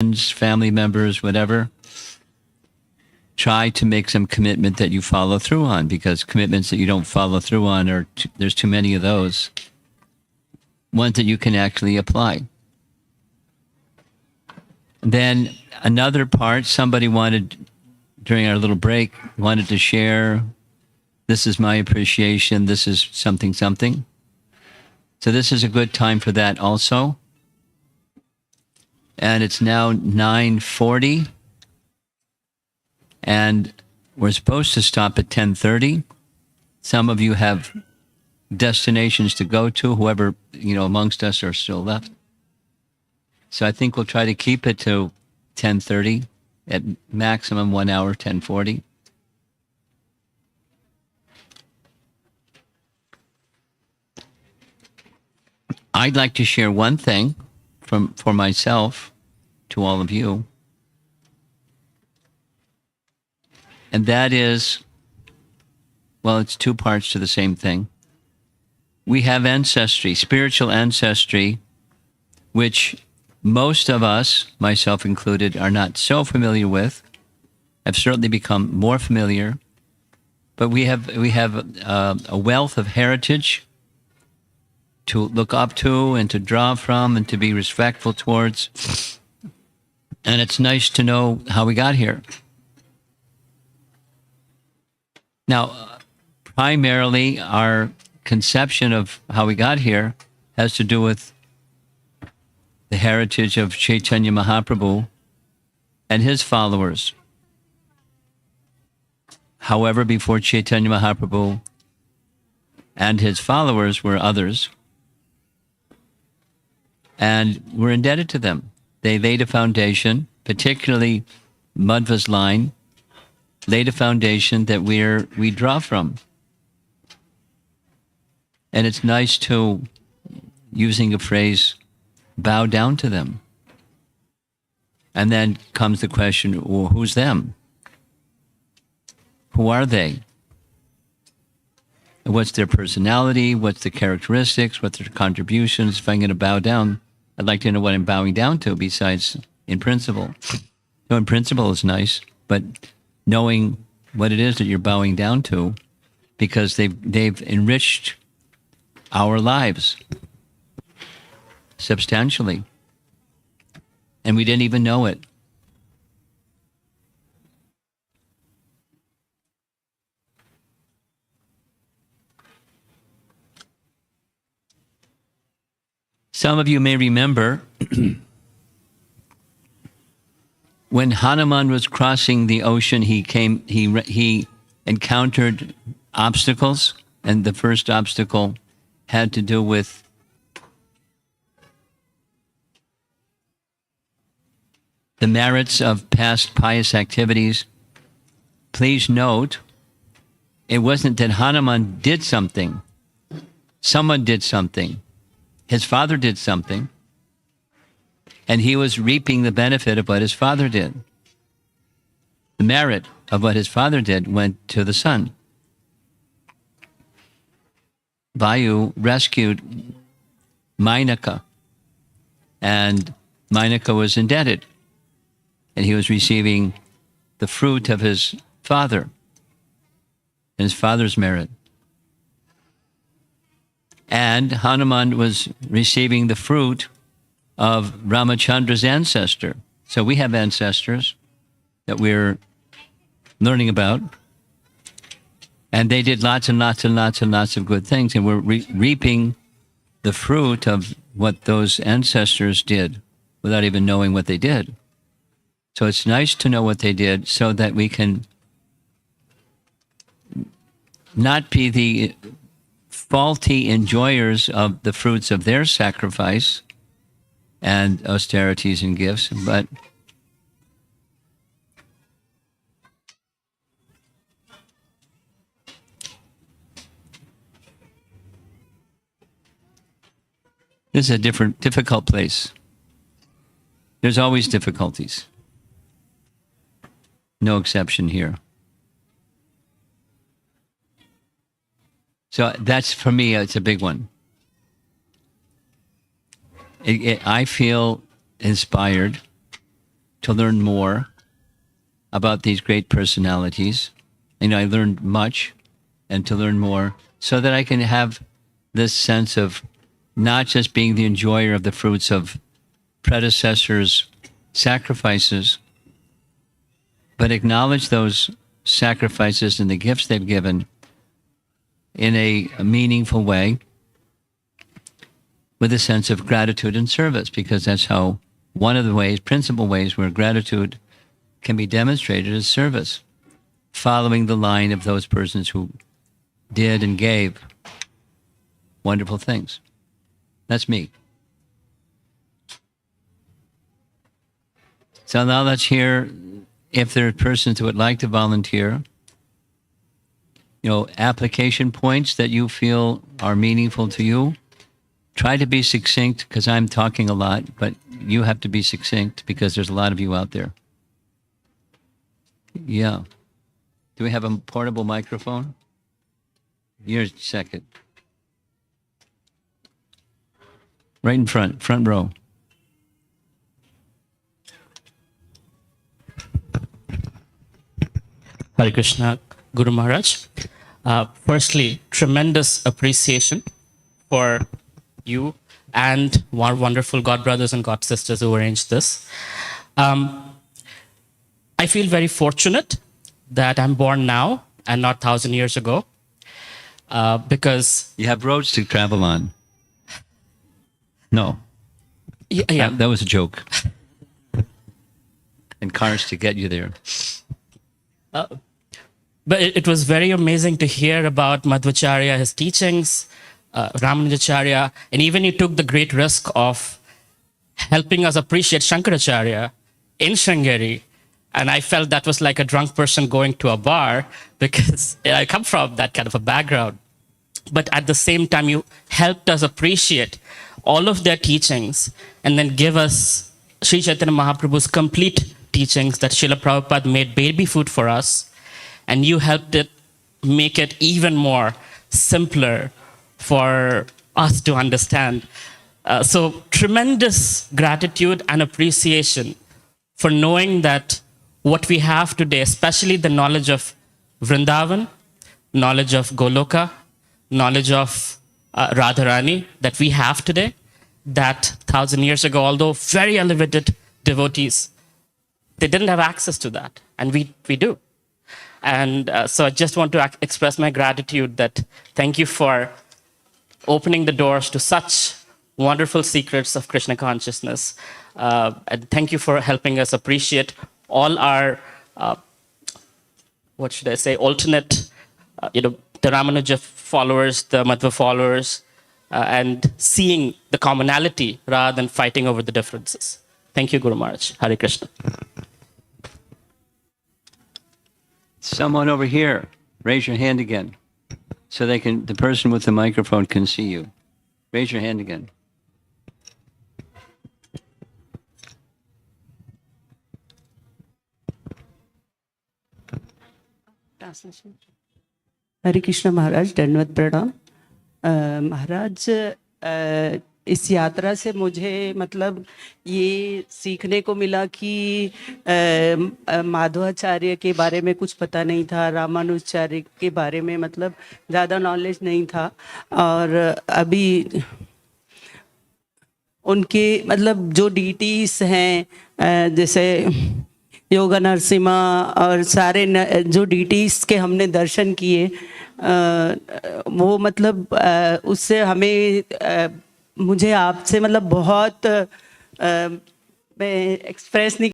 friends, family members, whatever, try to make some commitment that you follow through on, because commitments that you don't follow through on there's too many of those. Ones that you can actually apply. Then another part, somebody wanted, during our little break, wanted to share, this is my appreciation, this is something, something. So this is a good time for that also. And it's now 9:40. And we're supposed to stop at 10:30. Some of you have destinations to go to, whoever, amongst us are still left. So I think we'll try to keep it to 10:30, at maximum 1 hour, 10:40. I'd like to share one thing for myself to all of you. And that is, well, it's two parts to the same thing. We have ancestry, spiritual ancestry, which most of us, myself included, are not so familiar with. I've certainly become more familiar. But we have a wealth of heritage to look up to and to draw from and to be respectful towards. And it's nice to know how we got here. Now, primarily, our conception of how we got here has to do with the heritage of Chaitanya Mahaprabhu and his followers. However, before Chaitanya Mahaprabhu and his followers were others, and we're indebted to them. They laid a foundation, particularly Madhva's line, laid a foundation that we draw from. And it's nice to, using a phrase, bow down to them. And then comes the question, well, who's them? Who are they? What's their personality? What's the characteristics? What's their contributions? If I'm going to bow down, I'd like to know what I'm bowing down to, besides in principle. So in principle is nice, but knowing what it is that you're bowing down to, because they've enriched our lives substantially, and we didn't even know it. Some of you may remember when Hanuman was crossing the ocean, he encountered obstacles, and the first obstacle had to do with the merits of past pious activities. Please note, it wasn't that Hanuman did something. Someone did something. His father did something, and he was reaping the benefit of what his father did. The merit of what his father did went to the son. Vayu rescued Mainaka, and Mainaka was indebted, and he was receiving the fruit of his father and his father's merit. And Hanuman was receiving the fruit of Ramachandra's ancestor. So we have ancestors that we're learning about. And they did lots and lots and lots and lots of good things. And we're reaping the fruit of what those ancestors did without even knowing what they did. So it's nice to know what they did so that we can not be the faulty enjoyers of the fruits of their sacrifice and austerities and gifts, but this is a difficult place. There's always difficulties. No exception here. So that's, for me, it's a big one. I feel inspired to learn more about these great personalities. I learned much, and to learn more so that I can have this sense of not just being the enjoyer of the fruits of predecessors' sacrifices, but acknowledge those sacrifices and the gifts they've given in a meaningful way with a sense of gratitude and service, because that's how one of the ways, principal ways where gratitude can be demonstrated is service, following the line of those persons who did and gave wonderful things. That's me. So now let's hear if there are persons who would like to volunteer, application points that you feel are meaningful to you. Try to be succinct, because I'm talking a lot, but you have to be succinct because there's a lot of you out there. Yeah. Do we have a portable microphone? You're second. Right in front row. Hare Krishna, Guru Maharaj. Firstly, tremendous appreciation for you and our wonderful God brothers and God sisters who arranged this. I feel very fortunate that I'm born now and not 1,000 years ago, because you have roads to travel on. No. Yeah. That was a joke. And cars to get you there. But it was very amazing to hear about Madhvacharya, his teachings, Ramanujacharya, and even he took the great risk of helping us appreciate Shankaracharya in Sringeri. And I felt that was like a drunk person going to a bar, because I come from that kind of a background. But at the same time, you helped us appreciate all of their teachings and then give us Sri Chaitanya Mahaprabhu's complete teachings that Srila Prabhupada made baby food for us. And you helped it make it even more simpler for us to understand. So tremendous gratitude and appreciation for knowing that what we have today, especially the knowledge of Vrindavan, knowledge of Goloka, knowledge of Radharani that we have today, that 1,000 years ago, although very elevated devotees, they didn't have access to that, and we do. And so I just want to express my gratitude that thank you for opening the doors to such wonderful secrets of Krishna consciousness. And thank you for helping us appreciate all our, alternate, the Ramanuja followers, the Madhva followers, and seeing the commonality rather than fighting over the differences. Thank you, Guru Maharaj. Hare Krishna. Someone over here, raise your hand again, so the person with the microphone can see you. Raise your hand again. हरे कृष्ण महाराज, दंडवत प्रणाम। महाराज, इस यात्रा से मुझे मतलब ये सीखने को मिला कि माधवाचार्य के बारे में कुछ पता नहीं था, रामानुजाचार्य के बारे में मतलब ज़्यादा नॉलेज नहीं था, और अभी उनके मतलब जो डीटीज हैं जैसे योगा नरसिम्हा और सारे जो डीटीज के हमने दर्शन किए, वो मतलब उससे हमें मुझे आपसे मतलब बहुत मैं एक्सप्रेस नहीं